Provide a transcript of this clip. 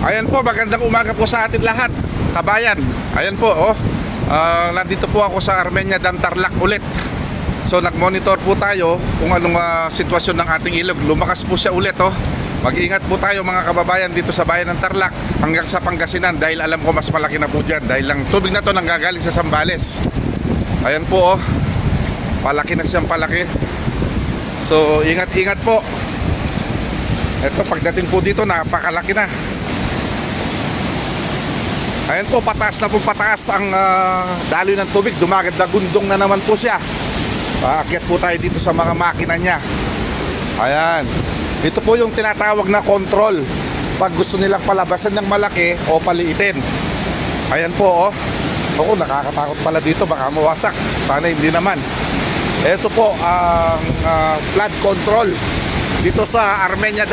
Ayan po, magandang umaga po sa atin lahat, kabayan. Ayan po, nandito po ako sa Armenia Dam Tarlac ulit. So nag-monitor po tayo kung anong sitwasyon ng ating ilog. Lumakas po siya ulit, Mag-ingat po tayo mga kababayan dito sa bayan ng Tarlac hanggang sa Pangasinan, dahil alam ko mas malaki na po dyan, dahil lang tubig na to nanggagaling sa Zambales. Ayan po, palaki na siyang palaki. So ingat-ingat po. Ito, pagdating po dito, napakalaki na. Ayan po, pataas na po pataas ang daloy ng tubig. Dumagad na gundong na naman po siya. Paakyat po tayo dito sa mga makina niya. Ayan. Ito po yung tinatawag na control. Pag gusto nilang palabasan ng malaki o paliitin. Ayan po, Ako, nakakatakot pala dito. Baka mawasak. Sana hindi naman. Ito po ang flood control dito sa Armenia.